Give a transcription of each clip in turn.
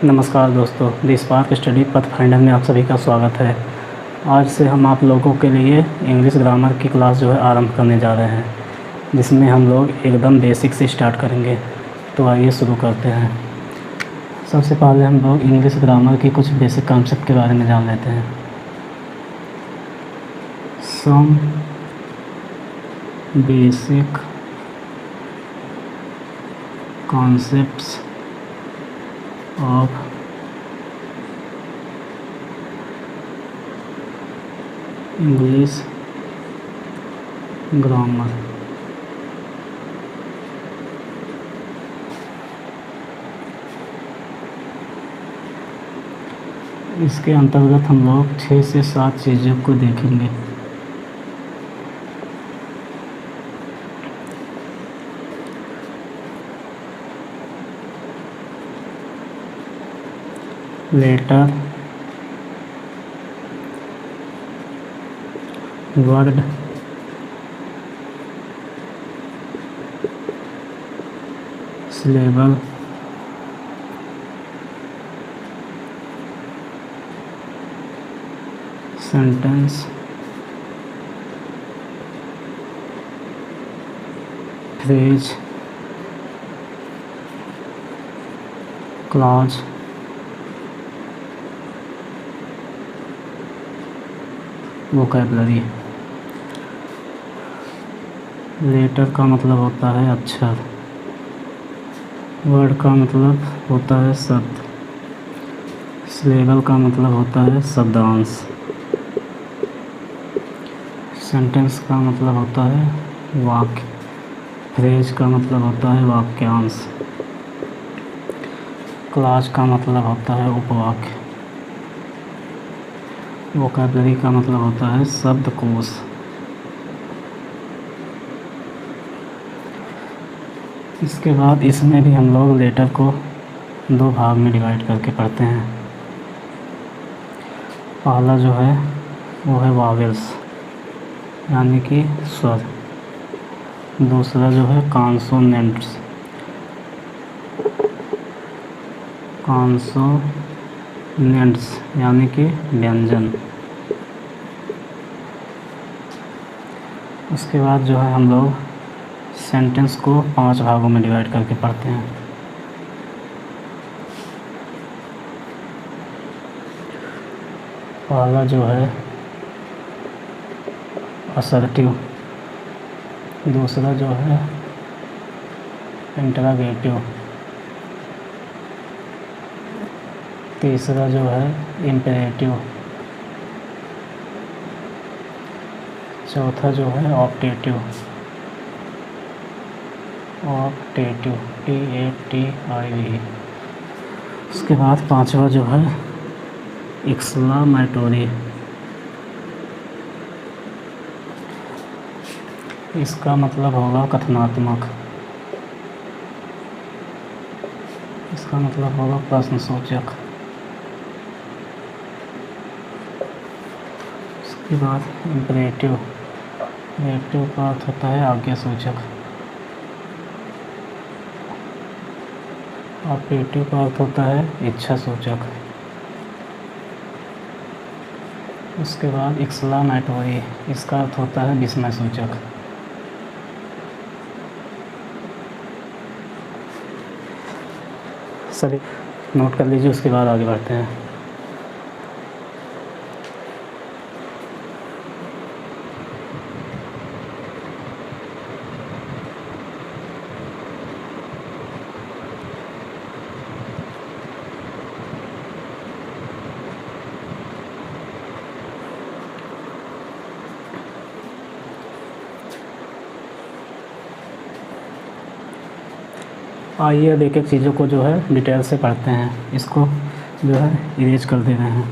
नमस्कार दोस्तों, the spark study पथ फाइंडर में आप सभी का स्वागत है। आज से हम आप लोगों के लिए इंग्लिश ग्रामर की क्लास जो है आरंभ करने जा रहे हैं, जिसमें हम लोग एकदम बेसिक से स्टार्ट करेंगे। तो आइए शुरू करते हैं। सबसे पहले हम लोग इंग्लिश ग्रामर की कुछ बेसिक कॉन्सेप्ट के बारे में जान लेते हैं। Some basic concepts of English grammar. इसके अंतर्गत हम लोग 6 से 7 चीज़ों को देखेंगे। Letter, word, syllable, sentence, phrase, clause, vocabulary. Letter का मतलब होता है अक्षर, वर्ड का मतलब होता है शब्द, सिलेबल का मतलब होता है शब्दांश, सेंटेंस का मतलब होता है वाक्य, फ्रेज का मतलब होता है वाक्यांश, क्लॉज का मतलब होता है उपवाक्य, वोकैबुलरी का मतलब होता है शब्दकोश। इसके बाद इसमें भी हम लोग लेटर को 2 भाग में डिवाइड करके पढ़ते हैं। पहला जो है वो है वावेल्स यानी कि स्वर, दूसरा जो है कॉन्सोनेंट्स, यानी कि व्यंजन। उसके बाद जो है हम लोग सेंटेंस को 5 भागों में डिवाइड करके पढ़ते हैं। पहला जो है असर्टिव, दूसरा जो है इंटरोगेटिव, तीसरा जो है इम्पेरेटिव, चौथा जो है ऑप्टेटिव, TATIV। उसके बाद 5वां जो है एक्सक्लामेटरी, इसका मतलब होगा कथनात्मक, इसका मतलब होगा प्रश्नसूचक। उसके बाद इम्परेटिव का अर्थ होता है आज्ञासूचक, ऑप्टेटिव का अर्थ होता है इच्छा सूचक। उसके बाद एक्सक्लामेटरी, इसका अर्थ होता है विस्मय सूचक। सभी नोट कर लीजिए, उसके बाद आगे बढ़ते हैं। आइए अब एक एक चीज़ों को जो है डिटेल से पढ़ते हैं। इसको जो है इरेज कर दे रहे हैं।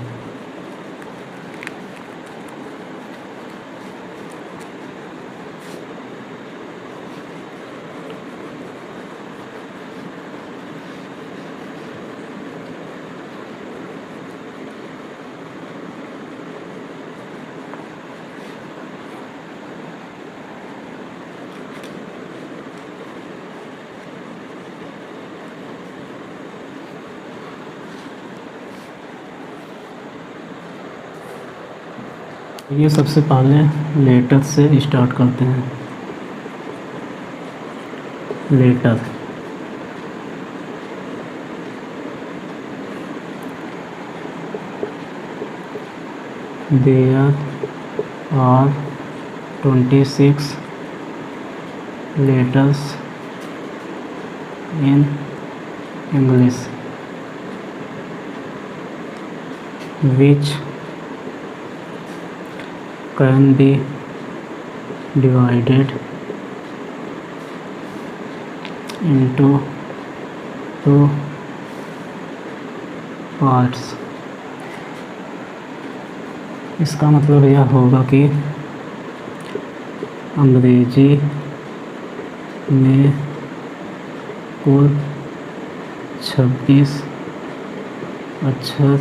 ये सबसे पहले लेटर से स्टार्ट करते हैं। Letter there are 26 letters in English which can be divided into two parts। इसका मतलब यह होगा कि अंग्रेजी में कुल 26 अक्षर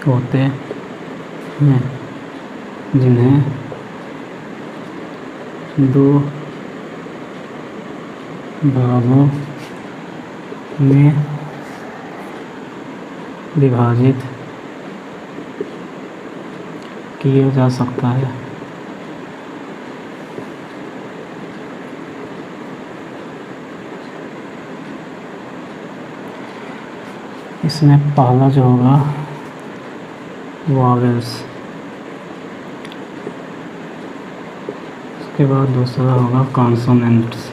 होते हैं, जिन्हें दो भागों में विभाजित किया जा सकता है। इसमें पहला जो होगा वॉवेल्स, उसके बाद दूसरा होगा कॉन्सोनेंट्स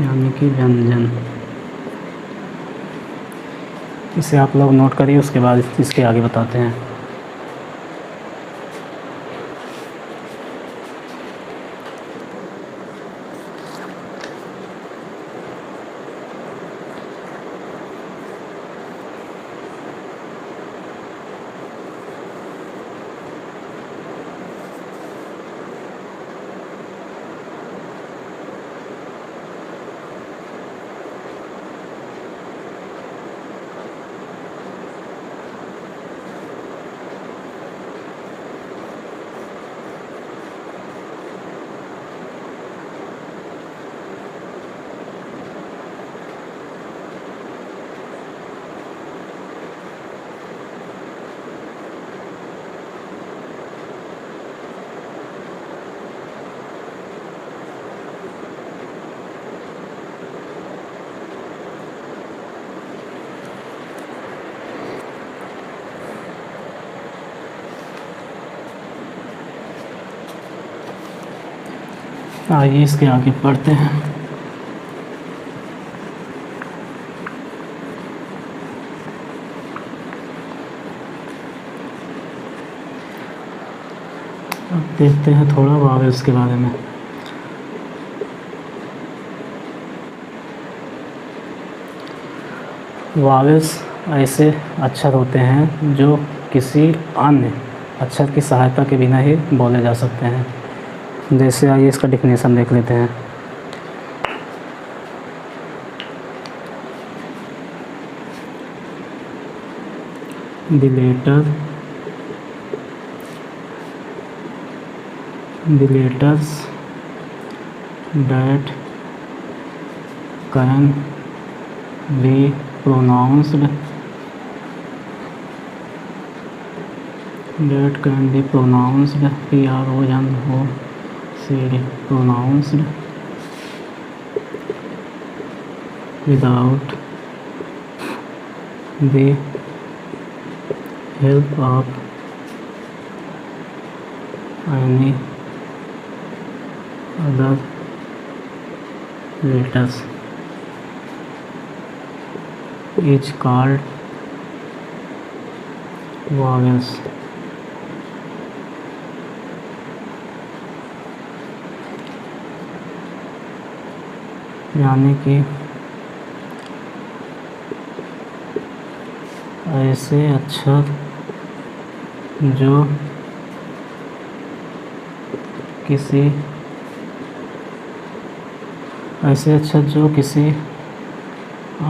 यानी कि व्यंजन। इसे आप लोग नोट करिए, उसके बाद इसके आगे बताते हैं। आइए इसके आगे पढ़ते हैं। अब देखते हैं थोड़ा वॉवेल्स के बारे में। वॉवेल्स ऐसे अक्षर होते हैं जो किसी अन्य अक्षर की सहायता के बिना ही बोले जा सकते हैं। जैसे आइए इसका डेफिनेशन देख लेते हैं। The letters that can be pronounced pronounced without the help of any other letters is called vowels। यानी कि ऐसे अक्षर जो किसी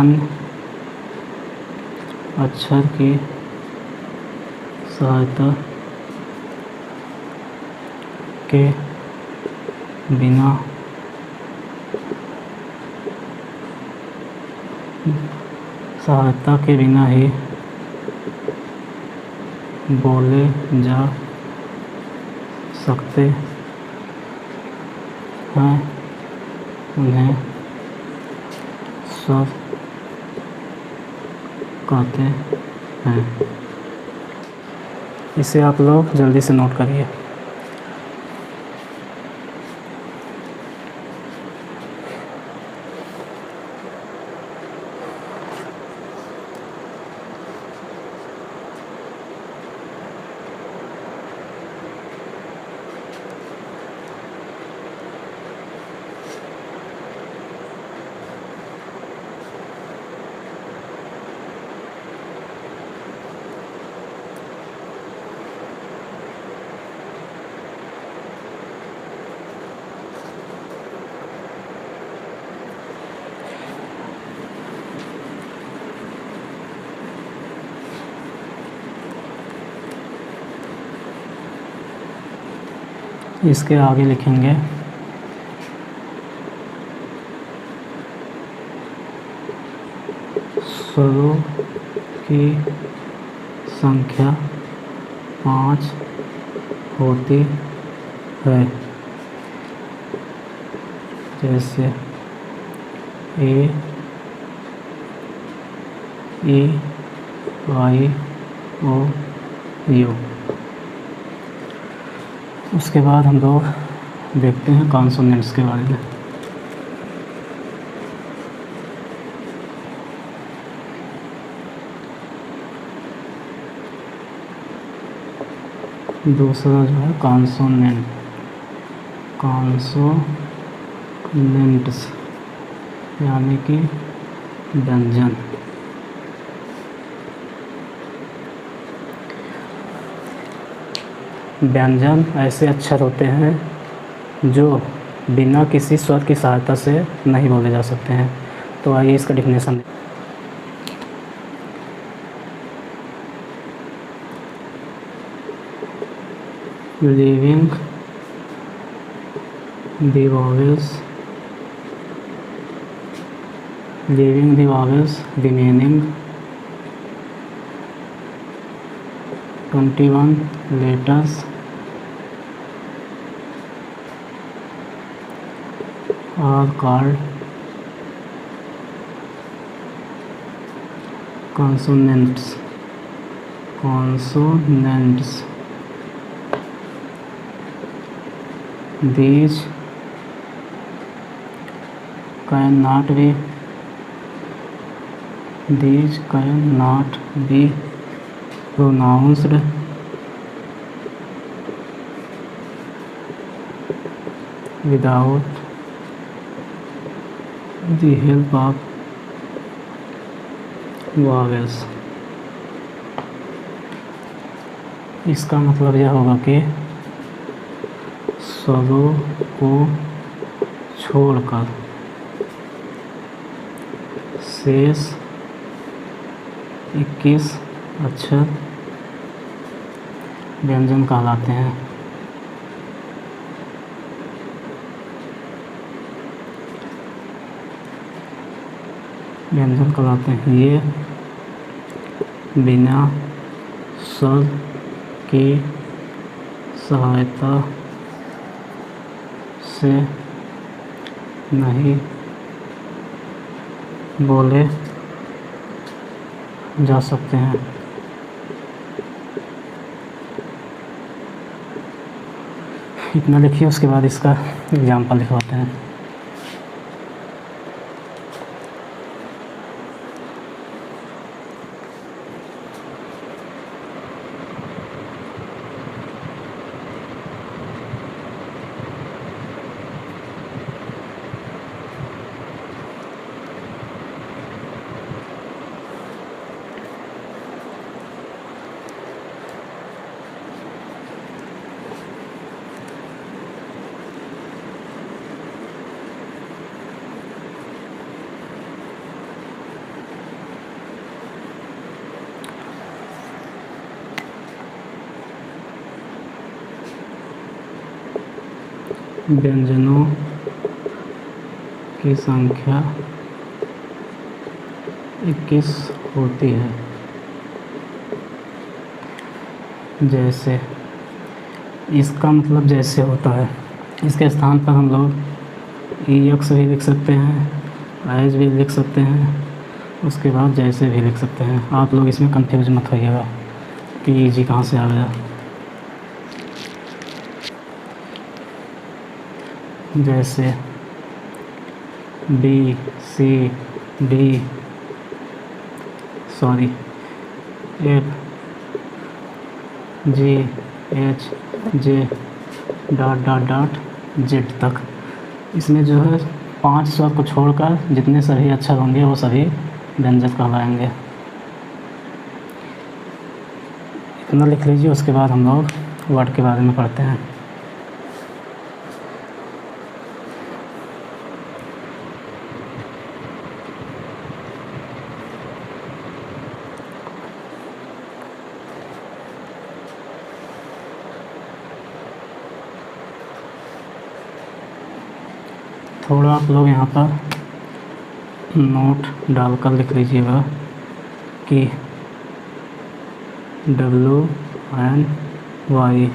अन्य अक्षर की सहायता के बिना ही बोले जा सकते हैं, उन्हें स्वर कहते हैं। इसे आप लोग जल्दी से नोट करिए। इसके आगे लिखेंगे स्वरों की संख्या 5 होती है, जैसे ए, ई, आई, ओ, यू। उसके बाद हम लोग देखते हैं कॉन्सोनेंट्स के बारे में। दूसरा जो है कॉन्सोनेंट्स यानी कि व्यंजन। व्यंजन ऐसे अक्षर होते हैं जो बिना किसी स्वर की सहायता से नहीं बोले जा सकते हैं। तो आइए इसका डिफिनेशन दें। Leaving the vowels remaining 21 letters are called consonants. These cannot be pronounced without the help of vowels. इसका मतलब यह होगा कि स्वरों को छोड़कर शेष 21 अक्षर व्यंजन कहलाते हैं। ये बिना स्वर की सहायता से नहीं बोले जा सकते हैं। इतना लिखिए, उसके बाद इसका एग्जाम्पल लिखवाते हैं। व्यंजनों की संख्या 21 होती है। जैसे, इसका मतलब जैसे होता है। इसके स्थान पर हम लोग EX भी लिख सकते हैं, एज भी लिख सकते हैं, उसके बाद जैसे भी लिख सकते हैं। आप लोग इसमें कंफ्यूज मत होइएगा कि EG कहाँ से आ गया। जैसे FGHJ .Z तक। इसमें जो है 5 स्वर को छोड़कर जितने सभी अक्षर होंगे वो सभी व्यंजक कहलाएंगे। इतना लिख लीजिए, उसके बाद हम लोग वर्ड के बारे में पढ़ते हैं। थोड़ा आप लोग यहाँ पर नोट डालकर लिख लीजिएगा कि WNY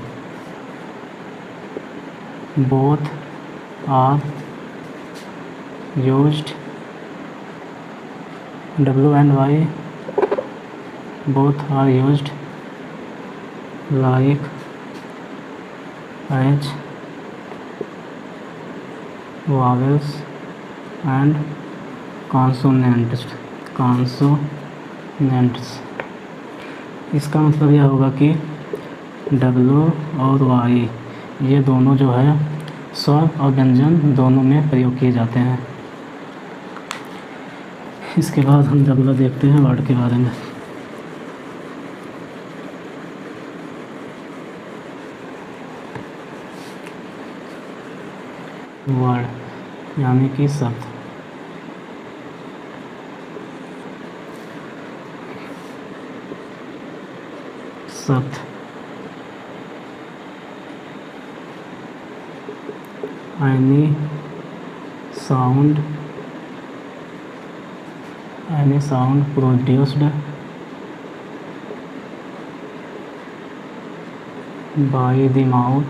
both are used, WNY both are used like as vowels and consonants। इसका मतलब यह होगा कि W और Y ये दोनों जो है स्वर और व्यंजन दोनों में प्रयोग किए जाते हैं। इसके बाद हम अगला देखते हैं वर्ड के बारे में। वर्ड यानी कि शब्द। any sound produced by the mouth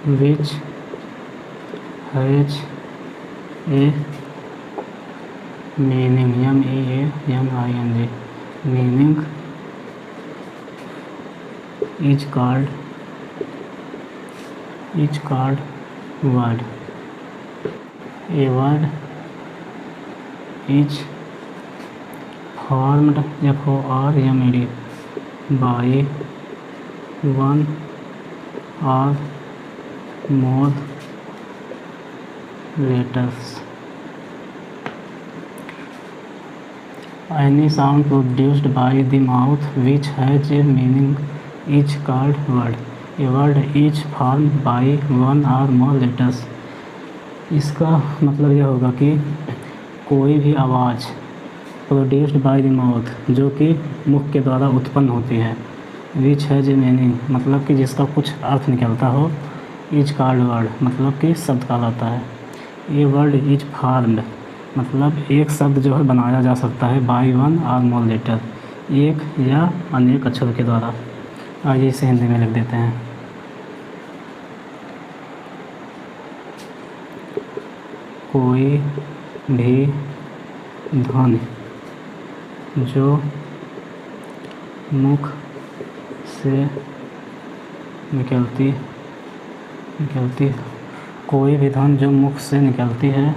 which has a meaning, MEANING, meaning is called word। A word is formed, FORMED, by one or more letters। Any sound produced by the mouth which has a meaning is called word। A word is formed by one or more letters। इसका मतलब यह होगा कि कोई भी आवाज़ produced by the mouth जो कि मुख के द्वारा उत्पन्न होती है, विच हैज ए मीनिंग मतलब कि जिसका कुछ अर्थ निकलता हो, इज कॉल्ड वर्ड मतलब कि शब्द कहलाता है। ये वर्ड इज फॉर्म्ड मतलब एक शब्द जो है बनाया जा सकता है बाय वन और मोर लेटर, एक या अनेक अक्षर के द्वारा। आइए इसे हिंदी में लिख देते हैं। कोई भी ध्वनि जो मुख से निकलती कोई भी ध्वनि जो मुख से निकलती है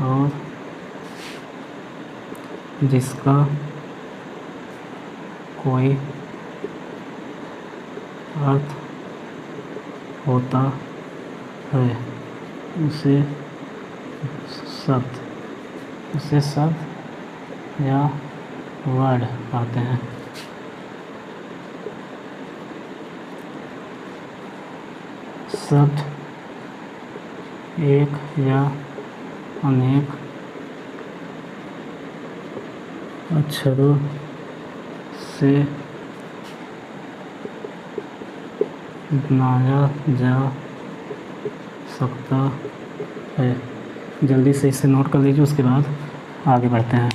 और जिसका कोई अर्थ होता है उसे शब्द या वर्ड कहते हैं। शब्द एक या अनेक अक्षरों से बनाया जा सकता है। जल्दी से इसे नोट कर लीजिए, उसके बाद आगे बढ़ते हैं।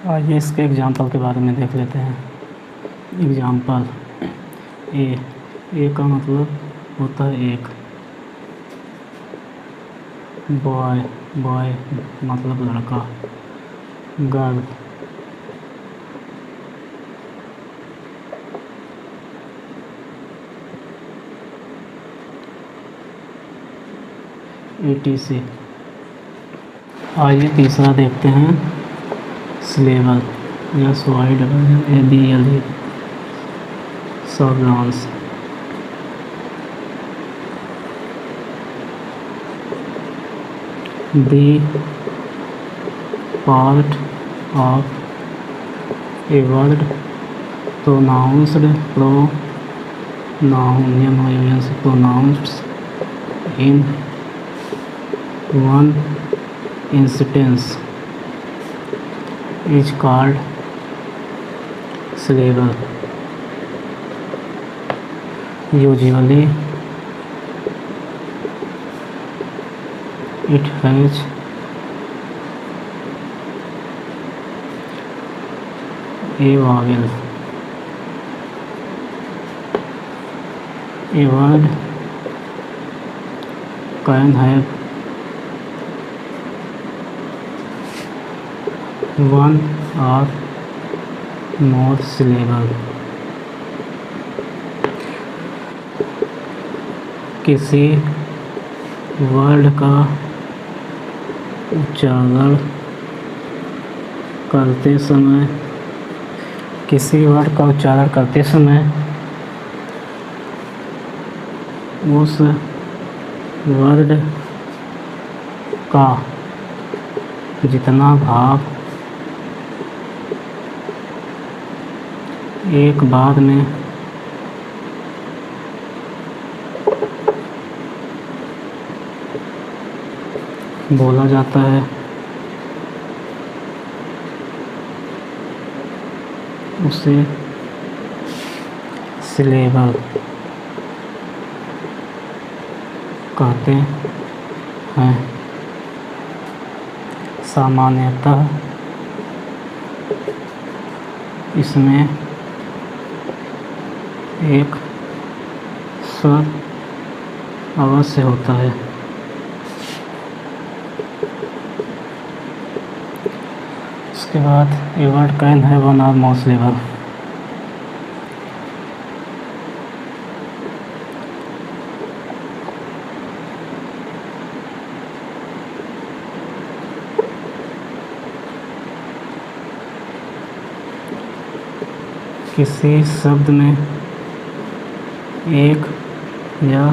आइए इसके एग्जाम्पल के बारे में देख लेते हैं। एग्जाम्पल ए का मतलब होता है एक, बॉय मतलब लड़का, गर्ल etc। आइए तीसरा देखते हैं, syllable SYLLE सॉब्रांस। The part of a word pronounced in one instance is called syllable. Usually it has a vowel. A word can have one or more syllable। किसी वर्ड का उच्चारण करते समय उस वर्ड का जितना भाग एक बार में बोला जाता है उसे सिलेबल कहते हैं। सामान्यतः इसमें एक स्वर अवश्य होता है। उसके बाद ए वर्ड कैन है वन और मोर सिलेबल। किसी शब्द में एक या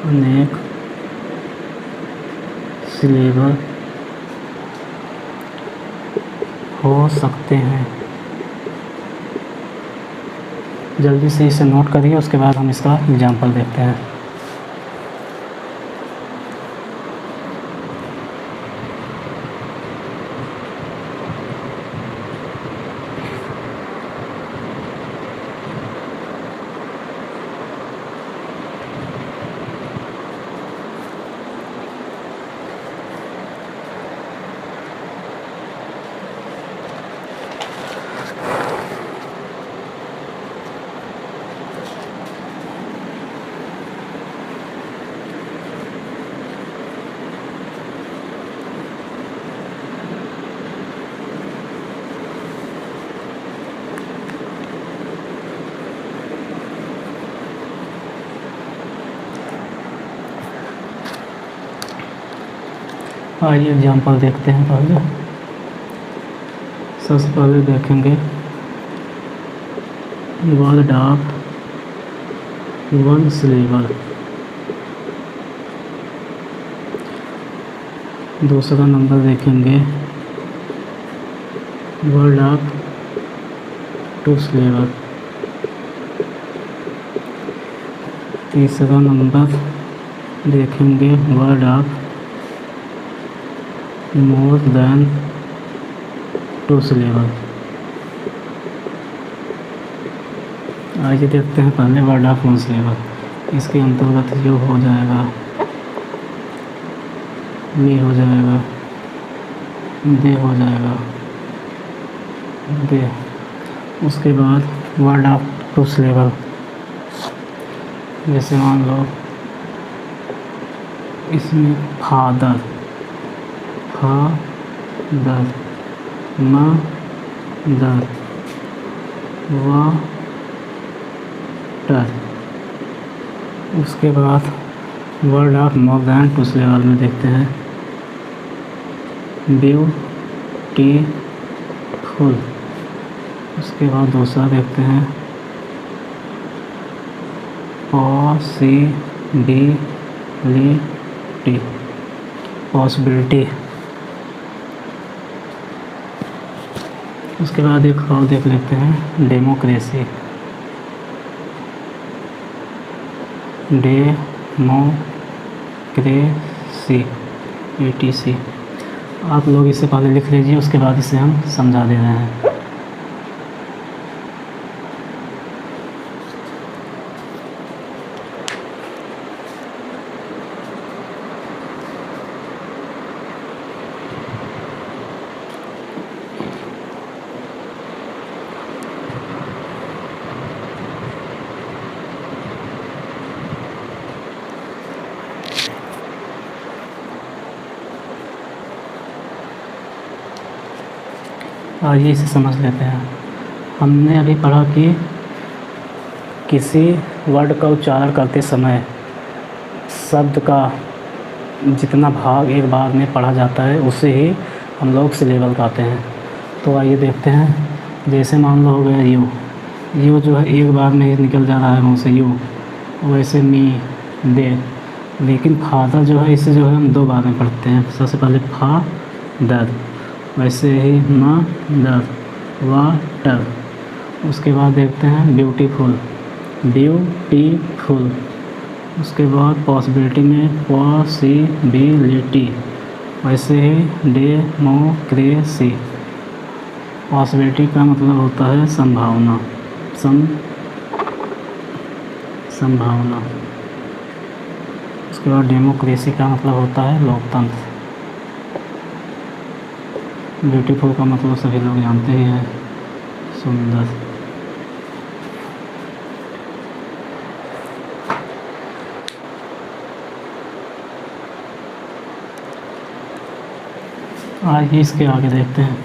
अनेक सिलेबल हो सकते हैं। जल्दी से इसे नोट करिए, उसके बाद हम इसका एग्जाम्पल देखते हैं। आइए एग्जाम्पल देखते हैं। पहले सबसे पहले देखेंगे वर्ड ऑफ वन सिलेबल। दूसरा नंबर देखेंगे वर्ड ऑफ टू सिलेबल। तीसरा नंबर देखेंगे word of more than two syllable. आइए देखते हैं पहले वर्ड ऑफ वन सिलेबल। इसके अंतर्गत जो हो जाएगा मी हो जाएगा, दे हो जाएगा, दे। उसके बाद वर्ड ऑफ टू सिलेबल, जैसे मान लो इसमें फादर, फादर, मदर, वाटर। उसके बाद word of more than two syllable में देखते हैं ब्यूटीफुल। उसके बाद दूसरा देखते हैं पॉसिबिलिटी, पॉसिबिलिटी। उसके बाद एक और देख लेते हैं डेमोक्रेसी, डेमोक्रेसी, ETC। आप लोग इसे पहले लिख लीजिए, उसके बाद इसे हम समझा दे रहे हैं। आइए इसे समझ लेते हैं। हमने अभी पढ़ा कि किसी वर्ड का उच्चारण करते समय शब्द का जितना भाग एक बार में पढ़ा जाता है उसे ही हम लोग सिलेबल कहते हैं। तो आइए देखते हैं। जैसे मान लो हो गया यू, यू जो है एक बार में ही निकल जा रहा है मुँह से यू। वैसे मी, दे। लेकिन फादर जो है इसे जो है हम दो बार में पढ़ते हैं। सबसे पहले फा दर, वैसे ही मदर, वाटर। उसके बाद देखते हैं ब्यूटीफुल, ब्यूटीफुल। उसके बाद पॉसिबिलिटी में पॉसिबिलिटी, वैसे ही डेमोक्रेसी। पॉसिबिलिटी का मतलब होता है संभावना, संभावना। उसके बाद डेमोक्रेसी का मतलब होता है लोकतंत्र। ब्यूटीफुल का मतलब सभी लोग जानते ही हैं, सुंदर। आइए इसके आगे देखते हैं।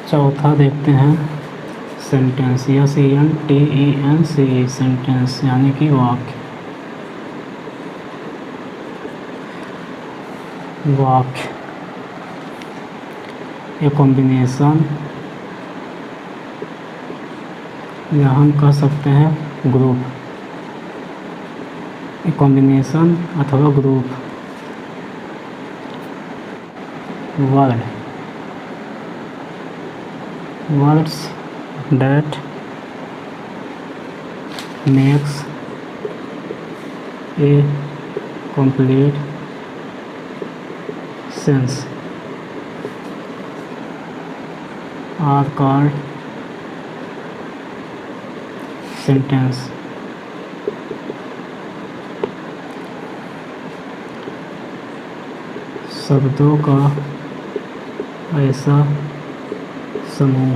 चौथा देखते हैं सेंटेंस, या SENTENCE, सेंटेंस यानी कि वाक्य। वाक्य ए कॉम्बिनेशन, या हम कह सकते हैं ग्रुप। ए कॉम्बिनेशन अथवा group word, words that makes a complete sense are called sentence। शब्दों का ऐसा समूह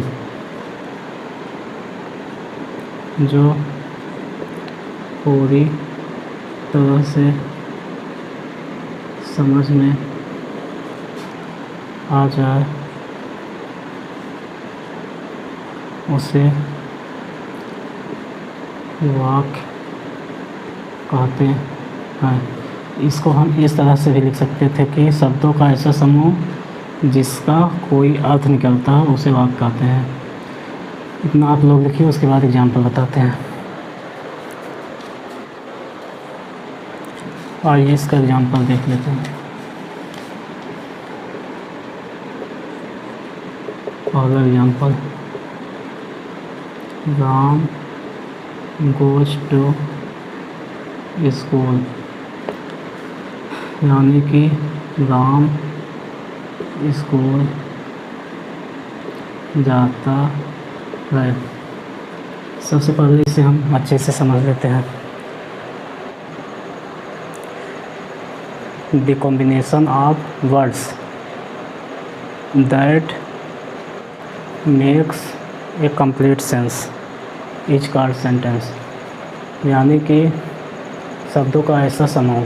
जो पूरी तरह से समझ में आ जाए उसे वाक्य कहते हैं। इसको हम इस तरह से भी लिख सकते थे कि शब्दों का ऐसा समूह जिसका कोई अर्थ निकलता है उसे वाक्य कहते हैं। इतना आप लोग लिखिए, उसके बाद एग्जाम्पल बताते हैं। आइए इसका एग्जाम्पल देख लेते हैं। पहला example, Ram goes to school, यानी कि राम स्कूल जाता है। सबसे पहले इसे हम अच्छे से समझ लेते हैं। The combination of words that makes a complete sense is called sentence. यानी कि शब्दों का ऐसा समूह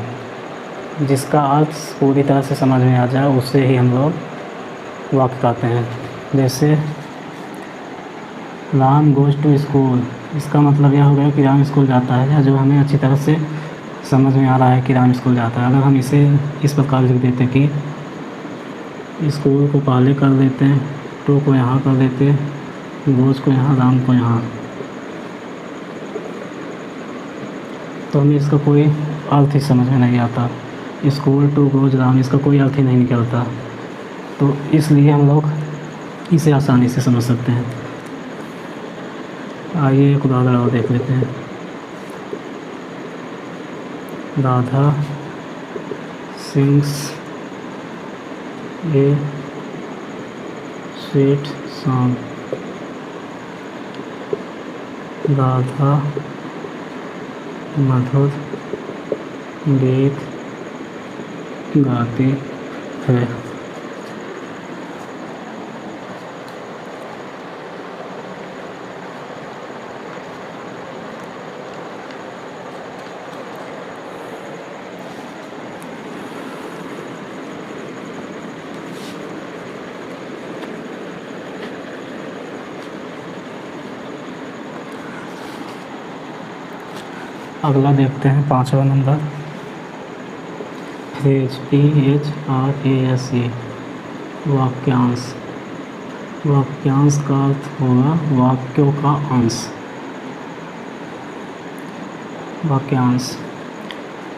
जिसका अर्थ पूरी तरह से समझ में आ जाए, उससे ही हम लोग वाक्य कहते हैं। जैसे राम गोज़ टू स्कूल, इसका मतलब यह हो गया कि राम स्कूल जाता है, या जो हमें अच्छी तरह से समझ में आ रहा है कि राम स्कूल जाता है। अगर हम इसे इस प्रकार लिख देते कि स्कूल को पहले कर देते हैं, टू को यहाँ कर देते, गोज़ को यहाँ, राम को यहाँ, तो हमें इसका कोई अर्थ ही समझ में नहीं आता। स्कूल टू गोज़ राम, इसका कोई अर्थ ही नहीं निकलता। तो इसलिए हम लोग इसे आसानी से समझ सकते हैं। आइए एक उदाहरण और देख लेते हैं। Radha sings a sweet song. Radha मधुर गीत गाती है। अगला देखते हैं 5वां नंबर, फ्रेज PHRASE, वाक्यांश। वाक्यांश का अर्थ होगा वाक्यों का अंश। वाक्यांश,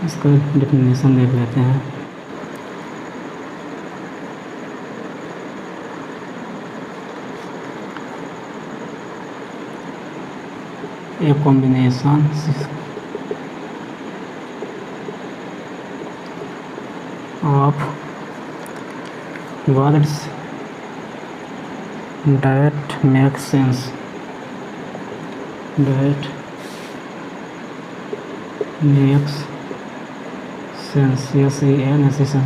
इसका डेफिनेशन देख लेते हैं। A combination of words that make sense, that makes sense, yes, sense,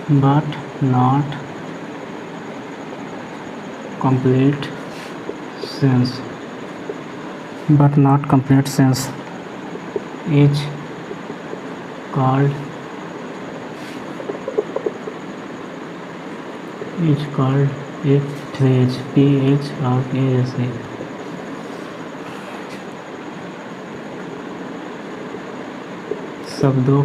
but not complete sense, but not complete sense is called a phrase, PHRASE। शब्दों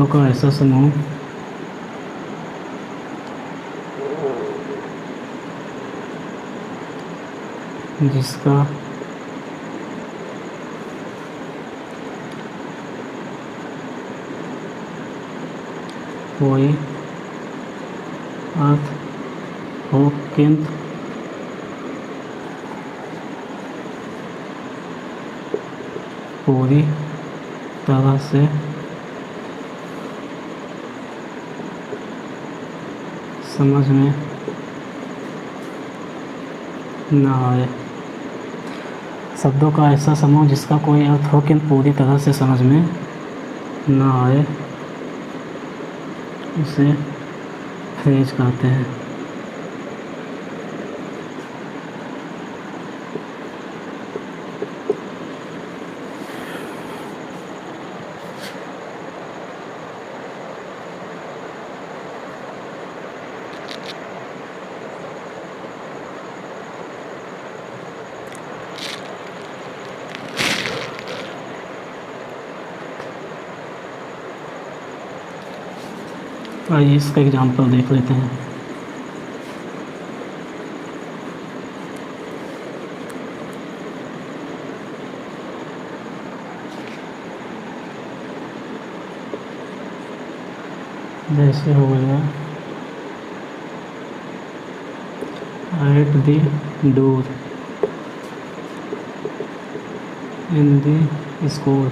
का ऐसा समूह जिसका कोई अर्थ हो किंतु पूरी तरह से समझ में न आए। शब्दों का ऐसा समूह जिसका कोई अर्थ हो किंतु पूरी तरह से समझ में न आए, उसे फ्रेज कहते हैं। आइए इसका एग्जाम्पल देख लेते हैं। जैसे हो गया at the door in the school.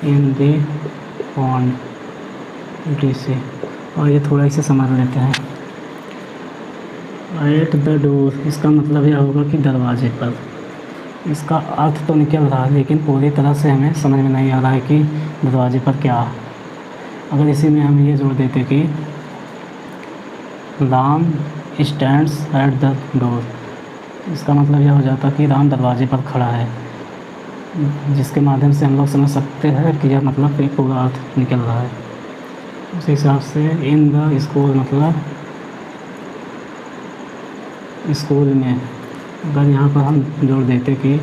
In the pond, DC। और ये थोड़ा इसे समझ लेते हैं। एट द डोर, इसका मतलब यह होगा कि दरवाजे पर। इसका अर्थ तो निकल रहा है लेकिन पूरी तरह से हमें समझ में नहीं आ रहा है कि दरवाजे पर क्या है। अगर इसी में हम ये जोड़ देते कि Ram stands at the door, इसका मतलब यह हो जाता कि राम दरवाजे पर खड़ा है, जिसके माध्यम से हम लोग समझ सकते हैं कि यह मतलब एक पूरा अर्थ निकल रहा है। उस हिसाब से इन द स्कूल मतलब स्कूल में। अगर यहाँ पर हम जोड़ देते कि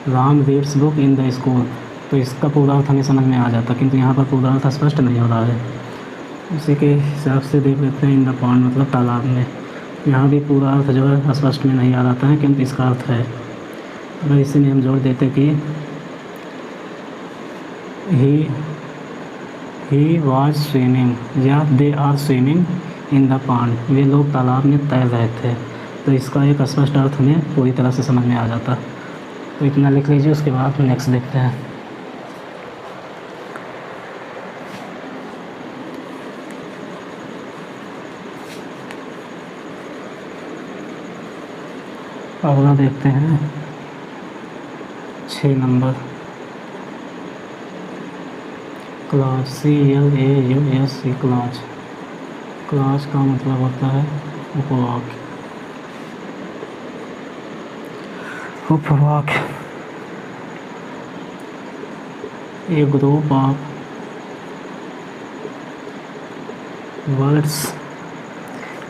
Ram reads book in the school, तो इसका पूरा अर्थ हमें समझ में आ जाता, किंतु यहाँ पर पूरा अर्थ स्पष्ट नहीं हो रहा है। उसी के हिसाब से देख लेते हैं इन द पॉन्ड मतलब तालाब में। यहाँ भी पूरा अर्थ जो है स्पष्ट में नहीं आ रहा है, किंतु इसका अर्थ है। अगर इसी में हम जोड़ देते कि ही वाज स्विमिंग या they are swimming in the pond, वे लोग तालाब में तैर रहे थे, तो इसका एक स्पष्ट अर्थ हमें पूरी तरह से समझ में आ जाता। तो इतना लिख लीजिए, उसके बाद नेक्स्ट देखते हैं। अगला देखते हैं 6 नंबर, क्लास, CLAUS, क्लास। क्लास का मतलब होता है उपवाक। उपवाक a group of words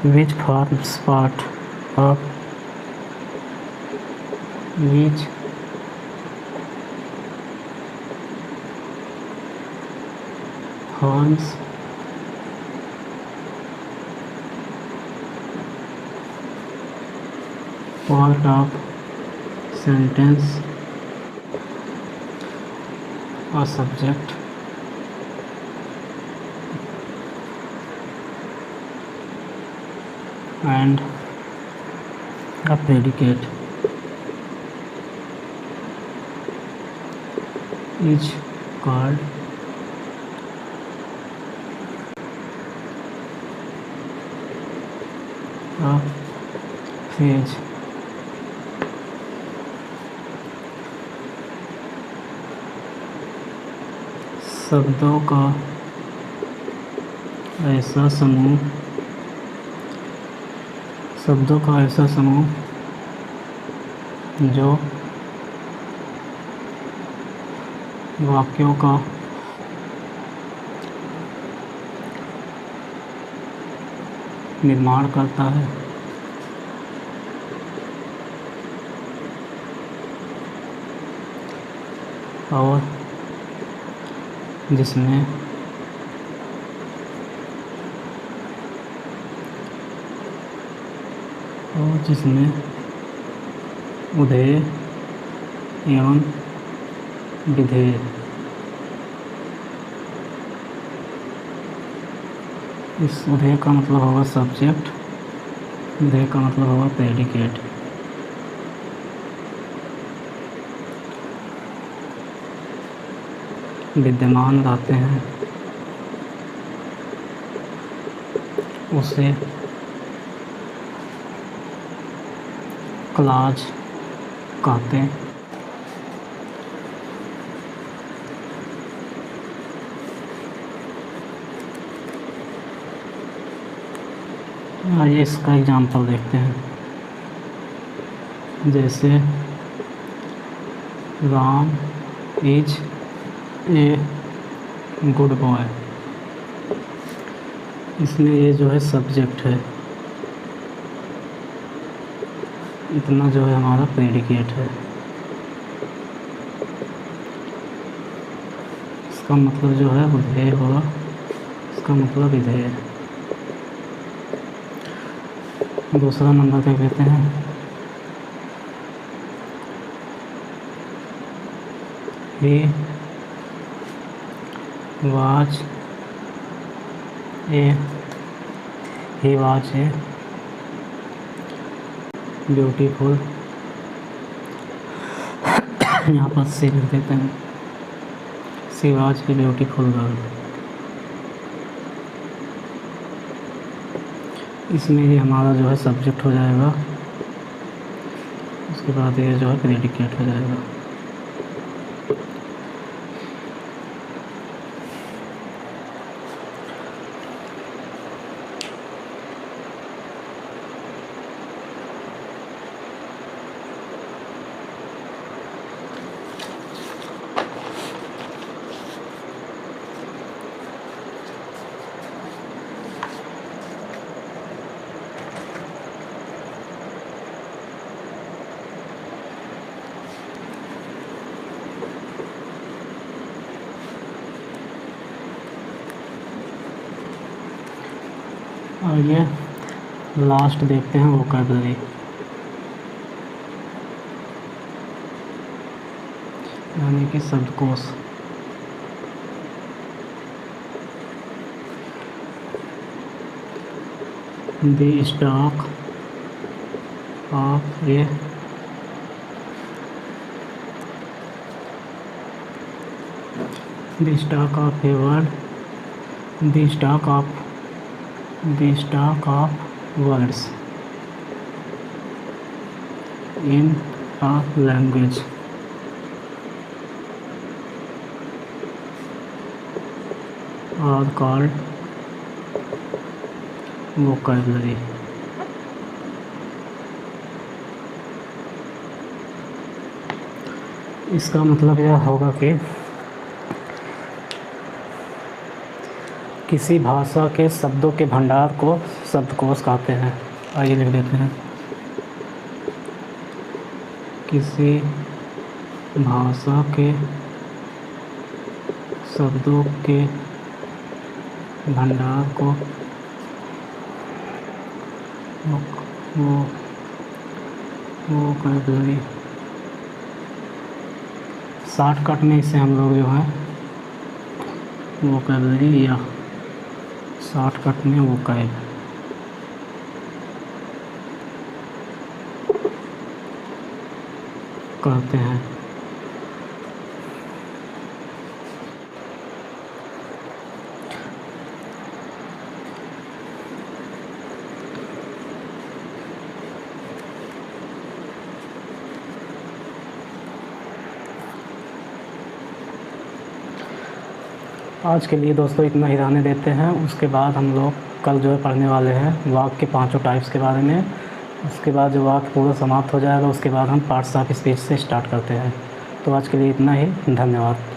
which forms part of which forms part of sentence, a subject and a predicate, is called a phrase। शब्दों का ऐसा समूह जो वाक्यों का निर्माण करता है और जिसमें उधेय एवं विधेय, इस उधेय का मतलब होगा सब्जेक्ट, विधेय का मतलब होगा प्रेडिकेट। विद्यमान रहते हैं उसे क्लॉज कहते हैं। आइए इसका एग्जाम्पल देखते हैं। जैसे Ram is a good boy, इसमें ये जो है सब्जेक्ट है, इतना जो है हमारा प्रेडिकेट है। इसका मतलब जो है विधेय होगा, इसका मतलब विधेय। दूसरा नंबर देख लेते हैं। ही वाज ए ब्यूटीफुल, यहाँ पर सी लिख देते हैं, सी वॉज ए ब्यूटीफुल गर्ल। इसमें ही हमारा जो है सब्जेक्ट हो जाएगा, उसके बाद ये जो है प्रेडिकेट हो जाएगा। और ये लास्ट देखते हैं वोकैबुलरी। यानी कि शब्दकोश। The stock of A the stock of a word, the stock of words in a language are called vocabulary। इसका मतलब यह होगा कि किसी भाषा के शब्दों के भंडार को शब्दकोश कहते हैं। आइए लिख देते हैं, किसी भाषा के शब्दों के भंडार को वोकैबुलरी। शॉर्टकट में इसे हम लोग जो है वोकैबुलरी या शॉर्टकट में वोकैब कहते हैं। आज के लिए दोस्तों इतना ही रहने देते हैं। उसके बाद हम लोग कल जो है पढ़ने वाले हैं वाक्य के 5 टाइप्स के बारे में। उसके बाद जो वाक्य पूरा समाप्त हो जाएगा उसके बाद हम पार्ट्स ऑफ स्पीच से स्टार्ट करते हैं। तो आज के लिए इतना ही, धन्यवाद।